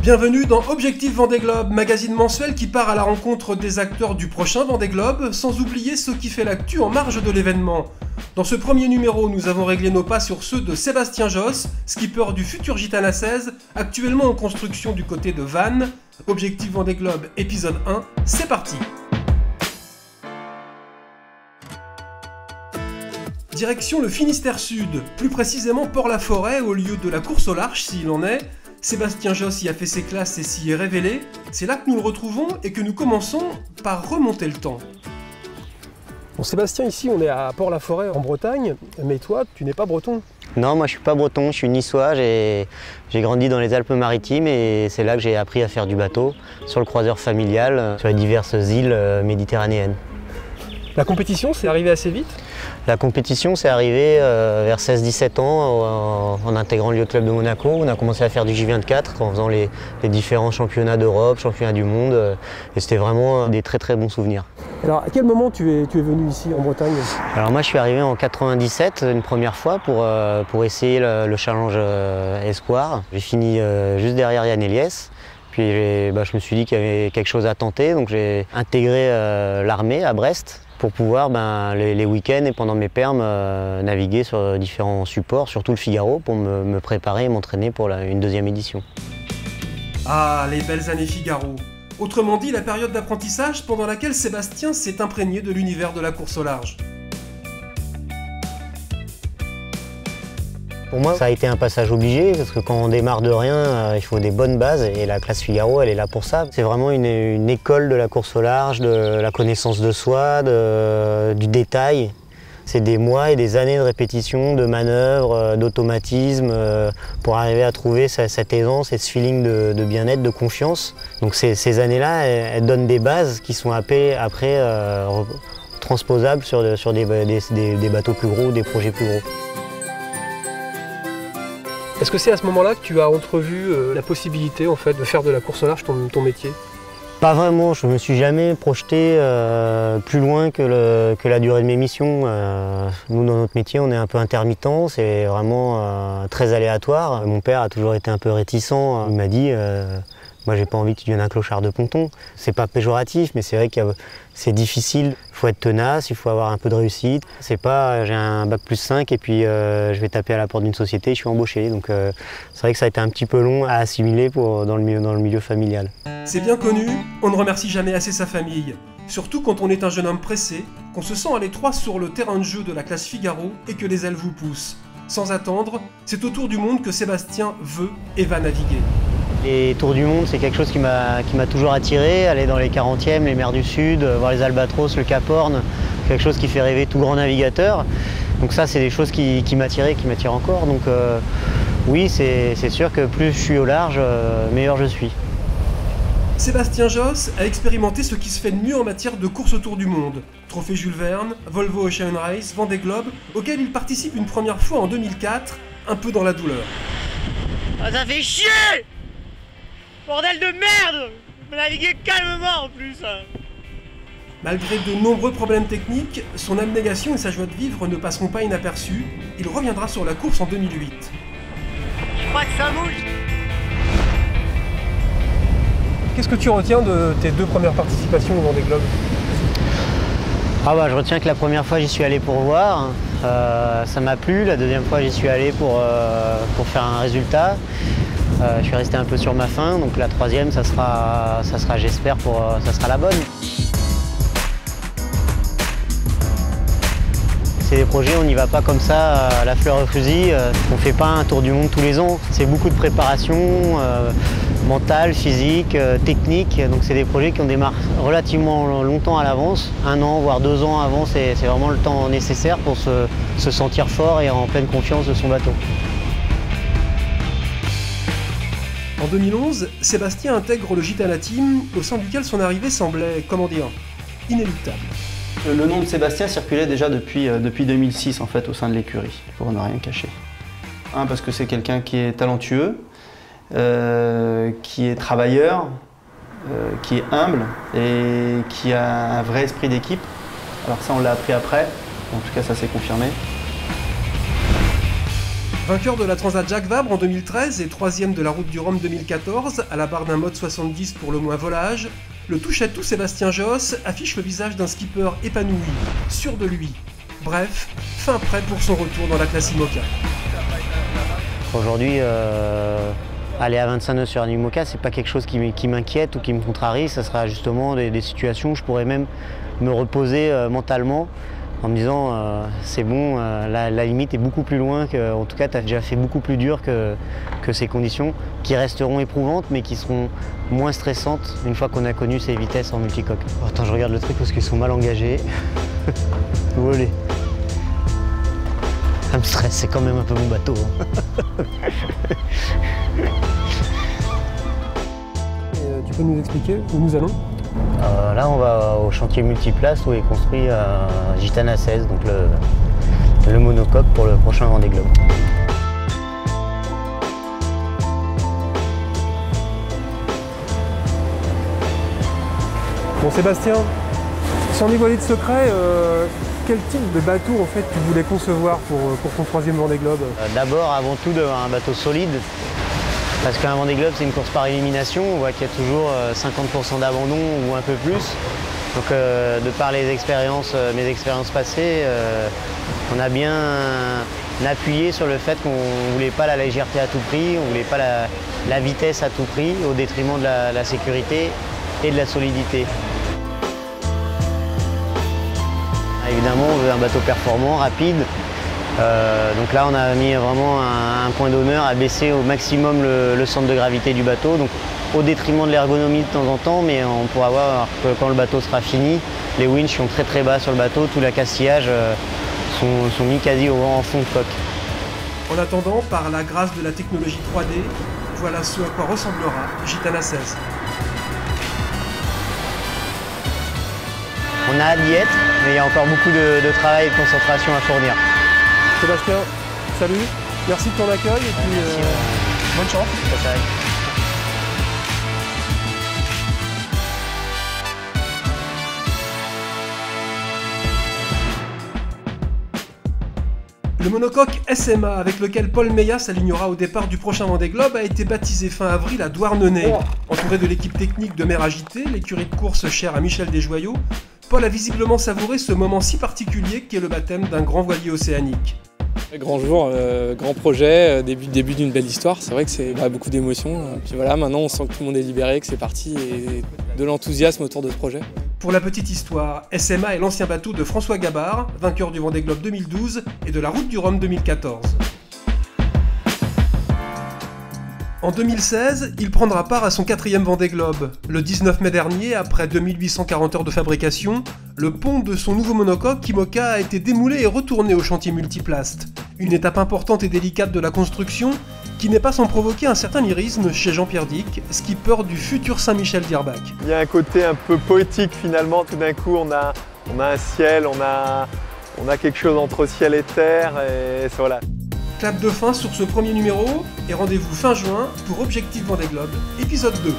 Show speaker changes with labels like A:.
A: Bienvenue dans Objectif Vendée Globe, magazine mensuel qui part à la rencontre des acteurs du prochain Vendée Globe, sans oublier ce qui fait l'actu en marge de l'événement. Dans ce premier numéro, nous avons réglé nos pas sur ceux de Sébastien Josse, skipper du futur Gitana 16, actuellement en construction du côté de Vannes. Objectif Vendée Globe, épisode 1, c'est parti! Direction le Finistère Sud, plus précisément Port-la-Forêt, au lieu de la course au large s'il en est. Sébastien Josse y a fait ses classes et s'y est révélé. C'est là que nous le retrouvons et que nous commençons par remonter le temps. Bon Sébastien, ici on est à Port-la-Forêt en Bretagne, mais toi tu n'es pas breton.
B: Non, moi je suis pas breton, je suis niçois, j'ai grandi dans les Alpes-Maritimes et c'est là que j'ai appris à faire du bateau, sur le croiseur familial, sur les diverses îles méditerranéennes.
A: La compétition, c'est arrivé assez vite?
B: La compétition, c'est arrivé vers 16-17 ans en intégrant le yacht club de Monaco. On a commencé à faire du J24 en faisant les différents championnats d'Europe, championnats du monde. Et c'était vraiment des très très bons souvenirs.
A: Alors à quel moment tu es venu ici en Bretagne?
B: Alors moi je suis arrivé en 97 une première fois pour essayer le challenge Espoir. J'ai fini juste derrière Yann Eliès. Puis je me suis dit qu'il y avait quelque chose à tenter, donc j'ai intégré l'armée à Brest pour pouvoir les week-ends et pendant mes permes naviguer sur différents supports, surtout le Figaro, pour me préparer et m'entraîner pour une deuxième édition.
A: Ah, les belles années Figaro! Autrement dit, la période d'apprentissage pendant laquelle Sébastien s'est imprégné de l'univers de la course au large.
B: Pour moi, ça a été un passage obligé, parce que quand on démarre de rien, il faut des bonnes bases, et la classe Figaro, elle est là pour ça. C'est vraiment une école de la course au large, de la connaissance de soi, du détail. C'est des mois et des années de répétition, de manœuvres, d'automatisme, pour arriver à trouver cette aisance et ce feeling de bien-être, de confiance. Donc ces années-là, elles donnent des bases qui sont après transposables sur des bateaux plus gros, des projets plus gros.
A: Est-ce que c'est à ce moment-là que tu as entrevu la possibilité en fait, de faire de la course au large ton métier?
B: Pas vraiment, je ne me suis jamais projeté plus loin que la durée de mes missions. Nous, dans notre métier, on est un peu intermittent, c'est vraiment très aléatoire. Mon père a toujours été un peu réticent. Il m'a dit moi, j'ai pas envie que tu deviennes un clochard de ponton. C'est pas péjoratif, mais c'est vrai que c'est difficile. Il faut être tenace, il faut avoir un peu de réussite. C'est pas j'ai un bac plus 5 et puis je vais taper à la porte d'une société et je suis embauché. Donc c'est vrai que ça a été un petit peu long à assimiler dans le milieu familial.
A: C'est bien connu, on ne remercie jamais assez sa famille. Surtout quand on est un jeune homme pressé, qu'on se sent à l'étroit sur le terrain de jeu de la classe Figaro et que les ailes vous poussent. Sans attendre, c'est au tour du monde que Sébastien veut et va naviguer.
B: Les tours du monde, c'est quelque chose qui m'a toujours attiré. Aller dans les 40e, les mers du Sud, voir les albatros, le Cap Horn, quelque chose qui fait rêver tout grand navigateur. Donc ça, c'est des choses qui m'attiraient, qui m'attirent encore. Donc oui, c'est sûr que plus je suis au large, meilleur je suis.
A: Sébastien Josse a expérimenté ce qui se fait de mieux en matière de course autour du monde. Trophée Jules Verne, Volvo Ocean Race, Vendée Globe, auquel il participe une première fois en 2004, un peu dans la douleur.
C: Ah, ça fait chier! Bordel de merde! Je peux naviguer calmement en plus!
A: Malgré de nombreux problèmes techniques, son abnégation et sa joie de vivre ne passeront pas inaperçus. Il reviendra sur la course en 2008.
C: Je crois que ça bouge!
A: Qu'est-ce que tu retiens de tes deux premières participations au Vendée Globe?
B: Je retiens que la première fois j'y suis allé pour voir, ça m'a plu. La deuxième fois j'y suis allé pour faire un résultat. Je suis resté un peu sur ma faim, donc la troisième ça sera j'espère ça sera la bonne. C'est des projets, on n'y va pas comme ça à la fleur au fusil, on ne fait pas un tour du monde tous les ans. C'est beaucoup de préparation mentale, physique, technique, donc c'est des projets qui on démarre relativement longtemps à l'avance, 1 an voire 2 ans avant, c'est vraiment le temps nécessaire pour se sentir fort et en pleine confiance de son bateau.
A: En 2011, Sébastien intègre le Gitana Team, au sein duquel son arrivée semblait, inéluctable.
D: Le nom de Sébastien circulait déjà depuis 2006 en fait au sein de l'écurie, pour ne rien cacher. Parce que c'est quelqu'un qui est talentueux, qui est travailleur, qui est humble et qui a un vrai esprit d'équipe. Alors ça on l'a appris après, en tout cas ça s'est confirmé.
A: Vainqueur de la Transat Jacques Vabre en 2013 et 3e de la Route du Rhum 2014, à la barre d'un mode 70 pour le moins volage, le touche-à-tout Sébastien Josse affiche le visage d'un skipper épanoui, sûr de lui. Bref, fin prêt pour son retour dans la classe IMOCA.
B: Aujourd'hui, aller à 25 nœuds sur un IMOCA, c'est pas quelque chose qui m'inquiète ou qui me contrarie, ça sera justement des situations où je pourrais même me reposer mentalement en me disant c'est bon, la limite est beaucoup plus loin, en tout cas tu as déjà fait beaucoup plus dur que ces conditions qui resteront éprouvantes mais qui seront moins stressantes une fois qu'on a connu ces vitesses en multicoque. Oh, attends, je regarde le truc parce qu'ils sont mal engagés. Volé. Ça me stresse, c'est quand même un peu mon bateau.
A: Tu peux nous expliquer où nous allons ?
B: Là, on va au chantier multiplace où est construit Gitana 16, donc le monocoque pour le prochain Vendée Globe.
A: Bon Sébastien, sans dévoiler de secret, quel type de bateau en fait tu voulais concevoir pour ton 3e Vendée Globe ?
B: D'abord, avant tout, d'avoir un bateau solide. Parce qu'un Vendée Globe, c'est une course par élimination. On voit qu'il y a toujours 50% d'abandon ou un peu plus. Donc, de par mes expériences passées, on a bien appuyé sur le fait qu'on ne voulait pas la légèreté à tout prix, on ne voulait pas la vitesse à tout prix, au détriment de la sécurité et de la solidité. Évidemment, on veut un bateau performant, rapide. Donc là, on a mis vraiment un point d'honneur à baisser au maximum le centre de gravité du bateau, donc au détriment de l'ergonomie de temps en temps, mais on pourra voir que quand le bateau sera fini, les winches sont très très bas sur le bateau, tout l'accastillage sont mis quasi en fond de coque.
A: En attendant, par la grâce de la technologie 3D, voilà ce à quoi ressemblera Gitana 16.
B: On a hâte d'y être, mais il y a encore beaucoup de travail et de concentration à fournir.
A: Sébastien, salut, merci de ton accueil et puis bonne chance.
B: Ça arrive.
A: Le monocoque SMA avec lequel Paul Meillat s'alignera au départ du prochain Vendée Globe a été baptisé fin avril à Douarnenez. Entouré de l'équipe technique de Mer Agitée, l'écurie de course chère à Michel Desjoyaux, Paul a visiblement savouré ce moment si particulier qu'est le baptême d'un grand voilier océanique.
E: Grand jour, grand projet, début d'une belle histoire. C'est vrai que c'est beaucoup d'émotions. Puis voilà, maintenant on sent que tout le monde est libéré, que c'est parti et de l'enthousiasme autour de ce projet.
A: Pour la petite histoire, SMA est l'ancien bateau de François Gabard, vainqueur du Vendée Globe 2012 et de la Route du Rhum 2014. En 2016, il prendra part à son 4e Vendée Globe. Le 19 mai dernier, après 2840 heures de fabrication, le pont de son nouveau monocoque IMOCA a été démoulé et retourné au chantier multiplaste. Une étape importante et délicate de la construction qui n'est pas sans provoquer un certain lyrisme chez Jean-Pierre Dick, skipper du futur Saint-Michel d'Irbach.
F: Il y a un côté un peu poétique finalement, tout d'un coup on a un ciel, on a quelque chose entre ciel et terre et voilà.
A: Clap de fin sur ce premier numéro et rendez-vous fin juin pour Objectif Vendée Globe, épisode 2.